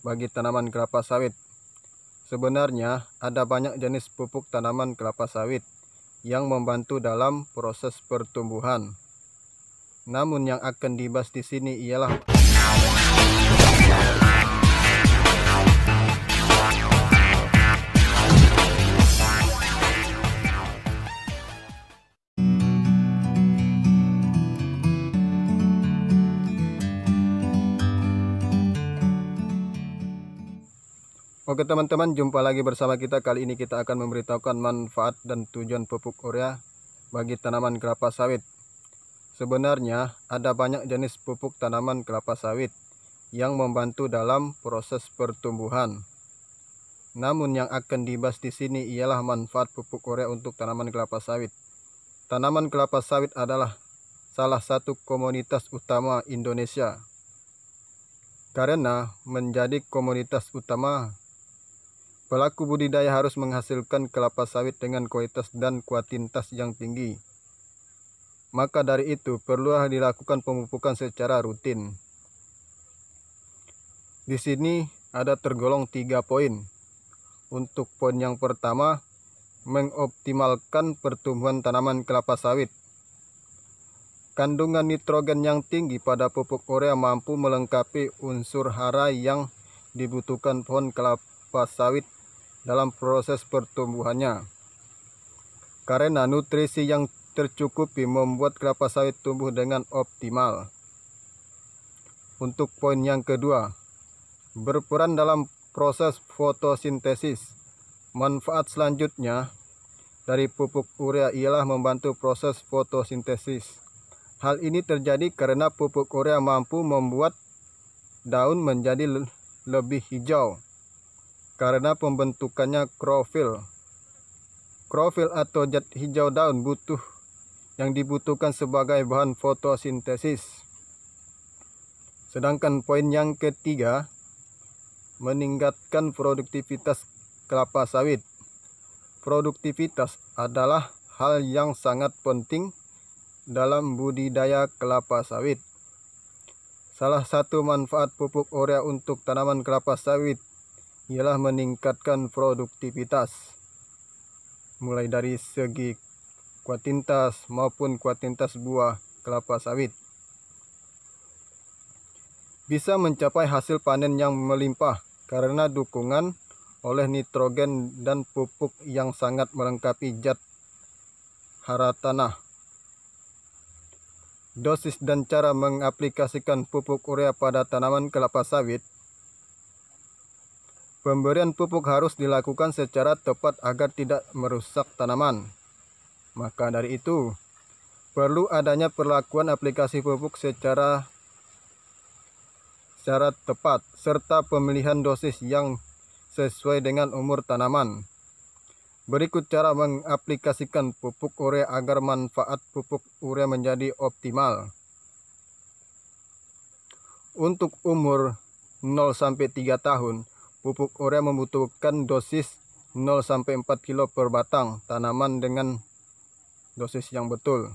bagi tanaman kelapa sawit. Sebenarnya ada banyak jenis pupuk tanaman kelapa sawit yang membantu dalam proses pertumbuhan. Namun yang akan dibahas di sini ialah Oke teman-teman, jumpa lagi bersama kita. Kali ini kita akan memberitahukan manfaat dan tujuan pupuk urea bagi tanaman kelapa sawit. Sebenarnya ada banyak jenis pupuk tanaman kelapa sawit yang membantu dalam proses pertumbuhan. Namun yang akan dibahas di sini ialah manfaat pupuk urea untuk tanaman kelapa sawit. Tanaman kelapa sawit adalah salah satu komoditas utama Indonesia. Karena menjadi komoditas utama, pelaku budidaya harus menghasilkan kelapa sawit dengan kualitas dan kuantitas yang tinggi. Maka dari itu perlu dilakukan pemupukan secara rutin. Di sini ada tergolong 3 poin. Untuk poin yang pertama, mengoptimalkan pertumbuhan tanaman kelapa sawit. Kandungan nitrogen yang tinggi pada pupuk urea mampu melengkapi unsur hara yang dibutuhkan pohon kelapa sawit dalam proses pertumbuhannya. Karena nutrisi yang tercukupi membuat kelapa sawit tumbuh dengan optimal. Untuk poin yang kedua, berperan dalam proses fotosintesis. Manfaat selanjutnya dari pupuk urea ialah membantu proses fotosintesis. Hal ini terjadi karena pupuk urea mampu membuat daun menjadi lebih hijau karena pembentukannya klorofil. Klorofil atau zat hijau daun yang dibutuhkan sebagai bahan fotosintesis. Sedangkan poin yang ketiga, meningkatkan produktivitas kelapa sawit. Produktivitas adalah hal yang sangat penting dalam budidaya kelapa sawit. Salah satu manfaat pupuk urea untuk tanaman kelapa sawit ialah meningkatkan produktivitas, mulai dari segi kuantitas maupun kuantitas buah kelapa sawit. Bisa mencapai hasil panen yang melimpah karena dukungan oleh nitrogen dan pupuk yang sangat melengkapi zat hara tanah. Dosis dan cara mengaplikasikan pupuk urea pada tanaman kelapa sawit. Pemberian pupuk harus dilakukan secara tepat agar tidak merusak tanaman. Maka dari itu, perlu adanya perlakuan aplikasi pupuk secara tepat, serta pemilihan dosis yang sesuai dengan umur tanaman. Berikut cara mengaplikasikan pupuk urea agar manfaat pupuk urea menjadi optimal. Untuk umur 0-3 tahun, pupuk urea membutuhkan dosis 0-4 kg per batang tanaman dengan dosis yang betul.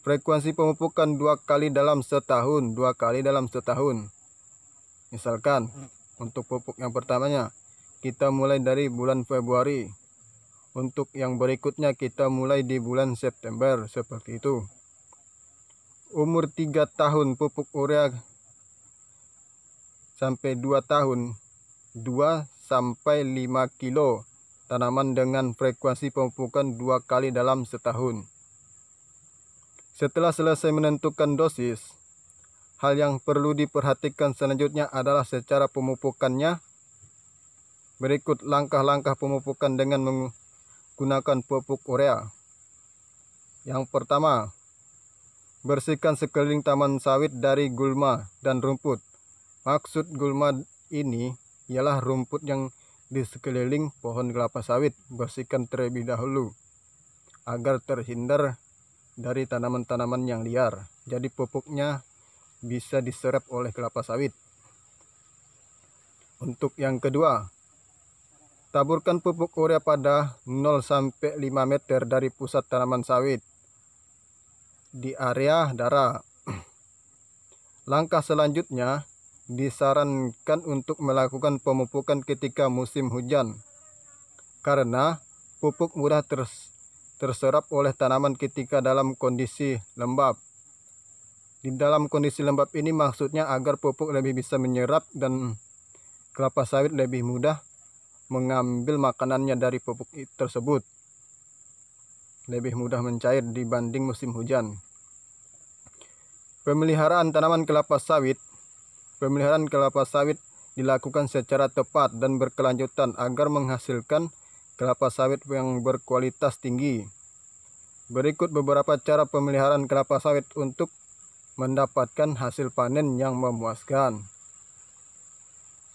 Frekuensi pemupukan 2 kali dalam setahun, 2 kali dalam setahun. Misalkan untuk pupuk yang pertamanya kita mulai dari bulan Februari. Untuk yang berikutnya kita mulai di bulan September, seperti itu. Umur 3 tahun pupuk urea sampai 2 tahun 2-5 kilo tanaman dengan frekuensi pemupukan 2 kali dalam setahun. Setelah selesai menentukan dosis, hal yang perlu diperhatikan selanjutnya adalah secara pemupukannya. Berikut langkah-langkah pemupukan dengan menggunakan pupuk urea. Yang pertama, bersihkan sekeliling taman sawit dari gulma dan rumput. Maksud gulma ini ialah rumput yang di sekeliling pohon kelapa sawit. Bersihkan terlebih dahulu agar terhindar dari tanaman-tanaman yang liar. Jadi pupuknya bisa diserap oleh kelapa sawit. Untuk yang kedua, taburkan pupuk urea pada 0-5 meter dari pusat tanaman sawit di area darah. Langkah selanjutnya, disarankan untuk melakukan pemupukan ketika musim hujan, karena pupuk mudah terserap oleh tanaman ketika dalam kondisi lembab. Di dalam kondisi lembab ini maksudnya agar pupuk lebih bisa menyerap dan kelapa sawit lebih mudah mengambil makanannya dari pupuk tersebut, lebih mudah mencair dibanding musim hujan. Pemeliharaan tanaman kelapa sawit. Pemeliharaan kelapa sawit dilakukan secara tepat dan berkelanjutan agar menghasilkan kelapa sawit yang berkualitas tinggi. Berikut beberapa cara pemeliharaan kelapa sawit untuk mendapatkan hasil panen yang memuaskan.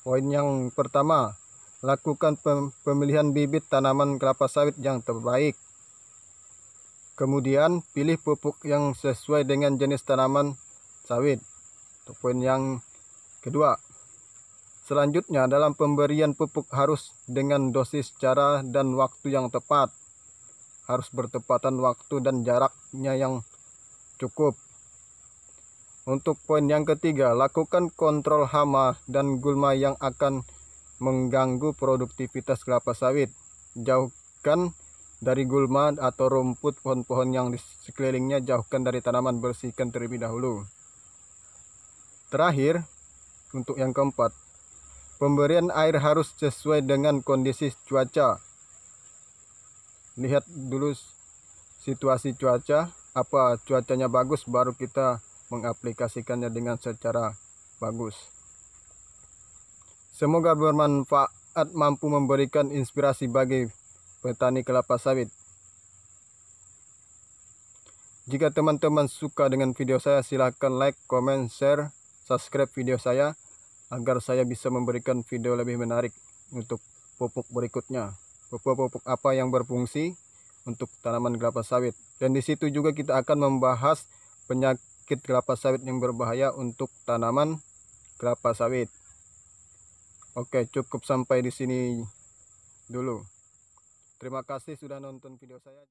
Poin yang pertama, lakukan pemilihan bibit tanaman kelapa sawit yang terbaik. Kemudian, pilih pupuk yang sesuai dengan jenis tanaman sawit. Untuk poin yang kedua, selanjutnya dalam pemberian pupuk harus dengan dosis, cara, dan waktu yang tepat. Harus bertepatan waktu dan jaraknya yang cukup. Untuk poin yang ketiga, lakukan kontrol hama dan gulma yang akan mengganggu produktivitas kelapa sawit. Jauhkan dari gulma atau rumput pohon-pohon yang di sekelilingnya, jauhkan dari tanaman, bersihkan terlebih dahulu. Terakhir, untuk yang keempat, pemberian air harus sesuai dengan kondisi cuaca. Lihat dulu situasi cuaca, apa cuacanya bagus, baru kita mengaplikasikannya dengan secara bagus. Semoga bermanfaat, mampu memberikan inspirasi bagi petani kelapa sawit. Jika teman-teman suka dengan video saya, silahkan like, comment, share, subscribe video saya agar saya bisa memberikan video lebih menarik untuk pupuk berikutnya. Pupuk-pupuk apa yang berfungsi untuk tanaman kelapa sawit. Dan di situ juga kita akan membahas penyakit kelapa sawit yang berbahaya untuk tanaman kelapa sawit. Oke, cukup sampai di sini dulu. Terima kasih sudah nonton video saya.